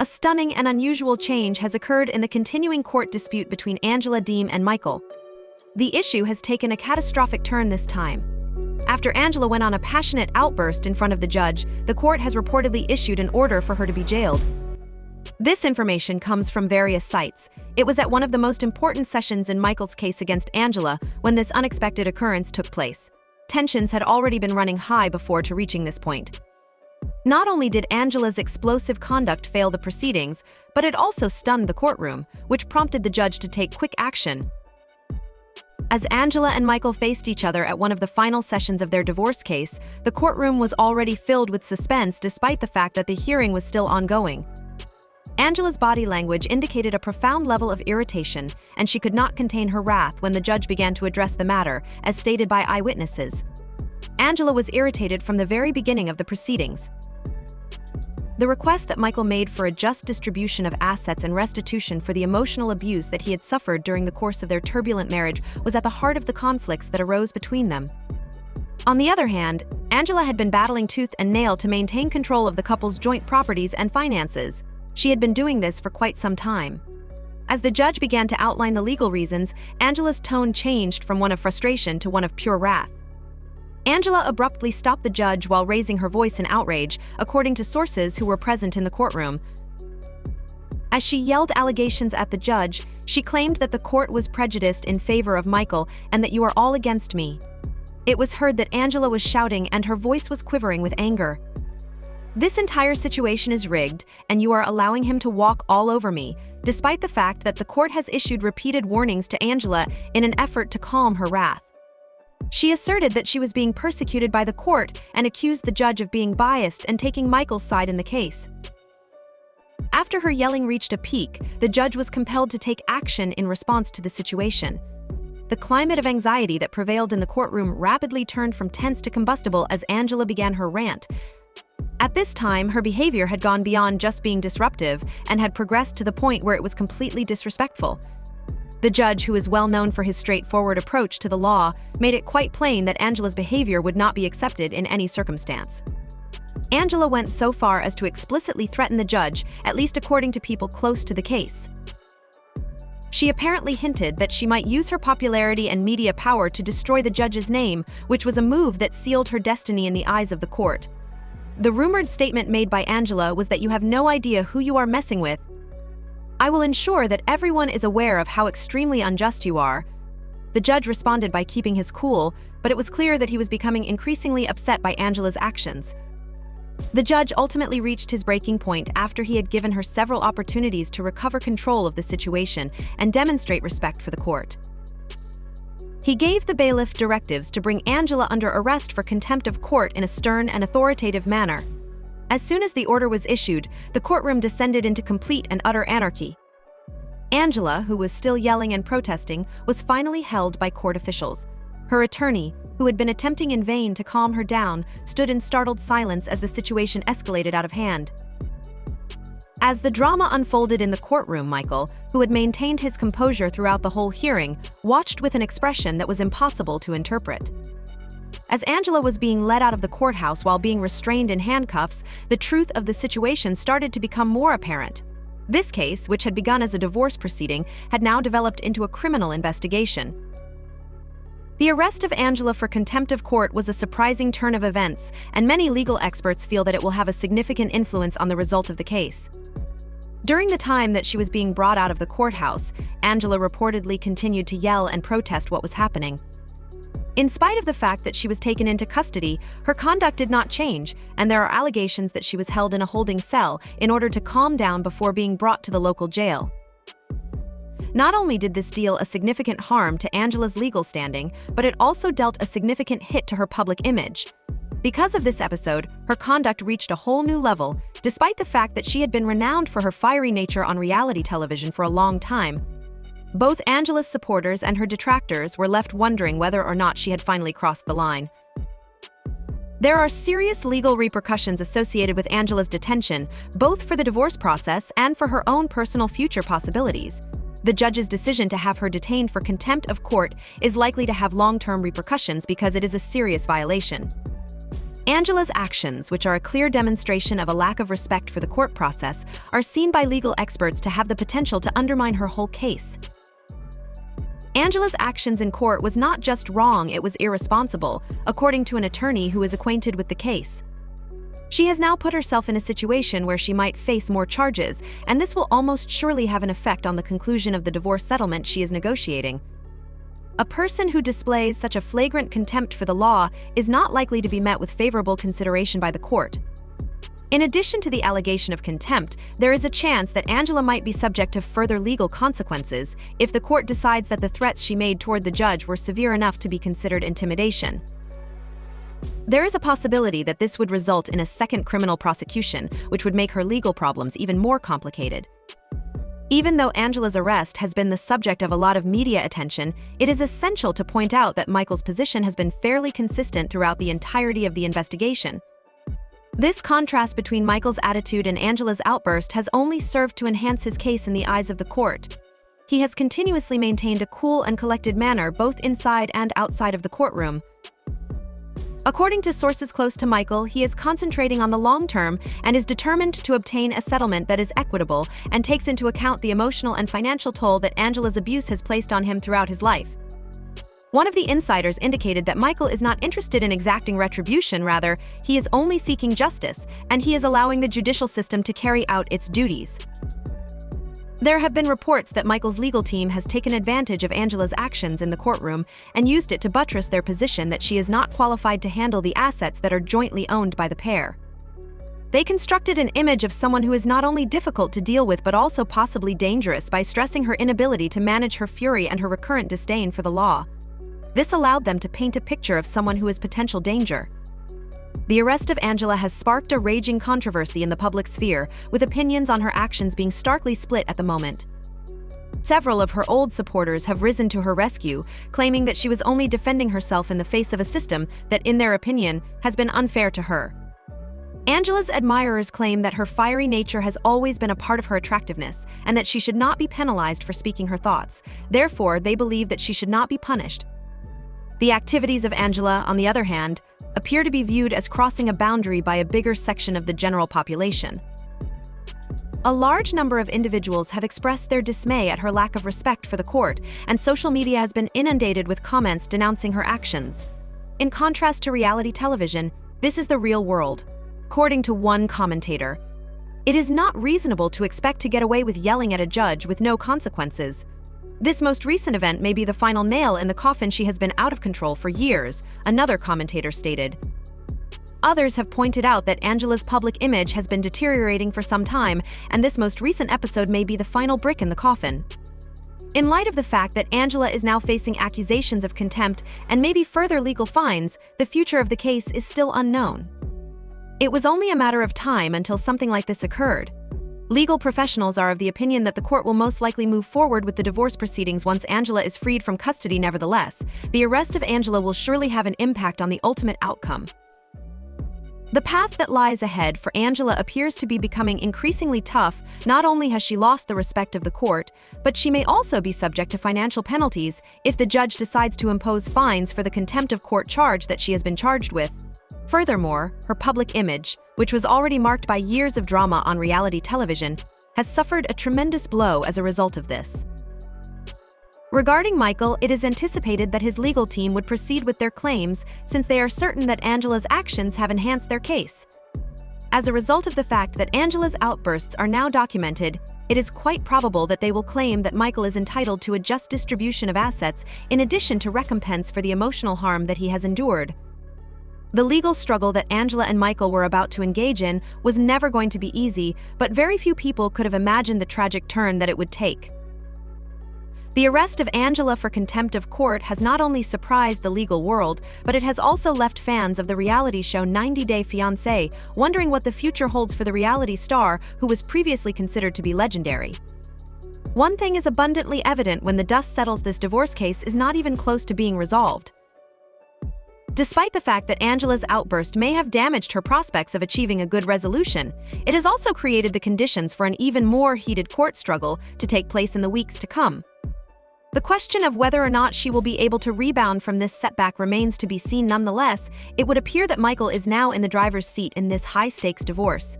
A stunning and unusual change has occurred in the continuing court dispute between Angela Deem and Micheal. The issue has taken a catastrophic turn this time. After Angela went on a passionate outburst in front of the judge, the court has reportedly issued an order for her to be jailed. This information comes from various sites. It was at one of the most important sessions in Micheal's case against Angela when this unexpected occurrence took place. Tensions had already been running high before to reaching this point. Not only did Angela's explosive conduct fail the proceedings, but it also stunned the courtroom, which prompted the judge to take quick action. As Angela and Micheal faced each other at one of the final sessions of their divorce case, the courtroom was already filled with suspense despite the fact that the hearing was still ongoing. Angela's body language indicated a profound level of irritation, and she could not contain her wrath when the judge began to address the matter, as stated by eyewitnesses. Angela was irritated from the very beginning of the proceedings. The request that Micheal made for a just distribution of assets and restitution for the emotional abuse that he had suffered during the course of their turbulent marriage was at the heart of the conflicts that arose between them. On the other hand, Angela had been battling tooth and nail to maintain control of the couple's joint properties and finances. She had been doing this for quite some time. As the judge began to outline the legal reasons, Angela's tone changed from one of frustration to one of pure wrath. Angela abruptly stopped the judge while raising her voice in outrage, according to sources who were present in the courtroom. As she yelled allegations at the judge, she claimed that the court was prejudiced in favor of Micheal and that "you are all against me." It was heard that Angela was shouting and her voice was quivering with anger. "This entire situation is rigged, and you are allowing him to walk all over me," despite the fact that the court has issued repeated warnings to Angela in an effort to calm her wrath. She asserted that she was being persecuted by the court and accused the judge of being biased and taking Michael's side in the case. After her yelling reached a peak, the judge was compelled to take action in response to the situation. The climate of anxiety that prevailed in the courtroom rapidly turned from tense to combustible as Angela began her rant. At this time, her behavior had gone beyond just being disruptive and had progressed to the point where it was completely disrespectful. The judge, who is well known for his straightforward approach to the law, made it quite plain that Angela's behavior would not be accepted in any circumstance. Angela went so far as to explicitly threaten the judge, at least according to people close to the case. She apparently hinted that she might use her popularity and media power to destroy the judge's name, which was a move that sealed her destiny in the eyes of the court. The rumored statement made by Angela was that "you have no idea who you are messing with. I will ensure that everyone is aware of how extremely unjust you are." The judge responded by keeping his cool, but it was clear that he was becoming increasingly upset by Angela's actions. The judge ultimately reached his breaking point after he had given her several opportunities to recover control of the situation and demonstrate respect for the court. He gave the bailiff directives to bring Angela under arrest for contempt of court in a stern and authoritative manner. As soon as the order was issued, the courtroom descended into complete and utter anarchy. Angela, who was still yelling and protesting, was finally held by court officials. Her attorney, who had been attempting in vain to calm her down, stood in startled silence as the situation escalated out of hand. As the drama unfolded in the courtroom, Micheal, who had maintained his composure throughout the whole hearing, watched with an expression that was impossible to interpret. As Angela was being led out of the courthouse while being restrained in handcuffs, the truth of the situation started to become more apparent. This case, which had begun as a divorce proceeding, had now developed into a criminal investigation. The arrest of Angela for contempt of court was a surprising turn of events, and many legal experts feel that it will have a significant influence on the result of the case. During the time that she was being brought out of the courthouse, Angela reportedly continued to yell and protest what was happening. In spite of the fact that she was taken into custody, her conduct did not change, and there are allegations that she was held in a holding cell in order to calm down before being brought to the local jail. Not only did this deal a significant harm to Angela's legal standing, but it also dealt a significant hit to her public image. Because of this episode, her conduct reached a whole new level, despite the fact that she had been renowned for her fiery nature on reality television for a long time. Both Angela's supporters and her detractors were left wondering whether or not she had finally crossed the line. There are serious legal repercussions associated with Angela's detention, both for the divorce process and for her own personal future possibilities. The judge's decision to have her detained for contempt of court is likely to have long-term repercussions because it is a serious violation. Angela's actions, which are a clear demonstration of a lack of respect for the court process, are seen by legal experts to have the potential to undermine her whole case. Angela's actions in court was not just wrong, it was irresponsible, according to an attorney who is acquainted with the case. She has now put herself in a situation where she might face more charges, and this will almost surely have an effect on the conclusion of the divorce settlement she is negotiating. A person who displays such a flagrant contempt for the law is not likely to be met with favorable consideration by the court. In addition to the allegation of contempt, there is a chance that Angela might be subject to further legal consequences if the court decides that the threats she made toward the judge were severe enough to be considered intimidation. There is a possibility that this would result in a second criminal prosecution, which would make her legal problems even more complicated. Even though Angela's arrest has been the subject of a lot of media attention, it is essential to point out that Michael's position has been fairly consistent throughout the entirety of the investigation. This contrast between Michael's attitude and Angela's outburst has only served to enhance his case in the eyes of the court. He has continuously maintained a cool and collected manner both inside and outside of the courtroom. According to sources close to Michael, he is concentrating on the long term and is determined to obtain a settlement that is equitable and takes into account the emotional and financial toll that Angela's abuse has placed on him throughout his life. One of the insiders indicated that Michael is not interested in exacting retribution, rather, he is only seeking justice, and he is allowing the judicial system to carry out its duties. There have been reports that Michael's legal team has taken advantage of Angela's actions in the courtroom and used it to buttress their position that she is not qualified to handle the assets that are jointly owned by the pair. They constructed an image of someone who is not only difficult to deal with but also possibly dangerous by stressing her inability to manage her fury and her recurrent disdain for the law. This allowed them to paint a picture of someone who is potential danger. The arrest of Angela has sparked a raging controversy in the public sphere, with opinions on her actions being starkly split at the moment. Several of her old supporters have risen to her rescue, claiming that she was only defending herself in the face of a system that, in their opinion, has been unfair to her. Angela's admirers claim that her fiery nature has always been a part of her attractiveness, and that she should not be penalized for speaking her thoughts. Therefore, they believe that she should not be punished. The activities of Angela, on the other hand, appear to be viewed as crossing a boundary by a bigger section of the general population. A large number of individuals have expressed their dismay at her lack of respect for the court, and social media has been inundated with comments denouncing her actions. In contrast to reality television, this is the real world. According to one commentator, it is not reasonable to expect to get away with yelling at a judge with no consequences. This most recent event may be the final nail in the coffin. She has been out of control for years, another commentator stated. Others have pointed out that Angela's public image has been deteriorating for some time, and this most recent episode may be the final brick in the coffin. In light of the fact that Angela is now facing accusations of contempt and maybe further legal fines, the future of the case is still unknown. It was only a matter of time until something like this occurred. Legal professionals are of the opinion that the court will most likely move forward with the divorce proceedings once Angela is freed from custody. Nevertheless, the arrest of Angela will surely have an impact on the ultimate outcome. The path that lies ahead for Angela appears to be becoming increasingly tough. Not only has she lost the respect of the court, but she may also be subject to financial penalties if the judge decides to impose fines for the contempt of court charge that she has been charged with. Furthermore, her public image, which was already marked by years of drama on reality television, has suffered a tremendous blow as a result of this. Regarding Michael, it is anticipated that his legal team would proceed with their claims since they are certain that Angela's actions have enhanced their case. As a result of the fact that Angela's outbursts are now documented, it is quite probable that they will claim that Michael is entitled to a just distribution of assets in addition to recompense for the emotional harm that he has endured. The legal struggle that Angela and Michael were about to engage in was never going to be easy, but very few people could have imagined the tragic turn that it would take. The arrest of Angela for contempt of court has not only surprised the legal world, but it has also left fans of the reality show 90 Day Fiancé wondering what the future holds for the reality star who was previously considered to be legendary. One thing is abundantly evident when the dust settles: this divorce case is not even close to being resolved. Despite the fact that Angela's outburst may have damaged her prospects of achieving a good resolution, it has also created the conditions for an even more heated court struggle to take place in the weeks to come. The question of whether or not she will be able to rebound from this setback remains to be seen. Nonetheless, it would appear that Micheal is now in the driver's seat in this high-stakes divorce.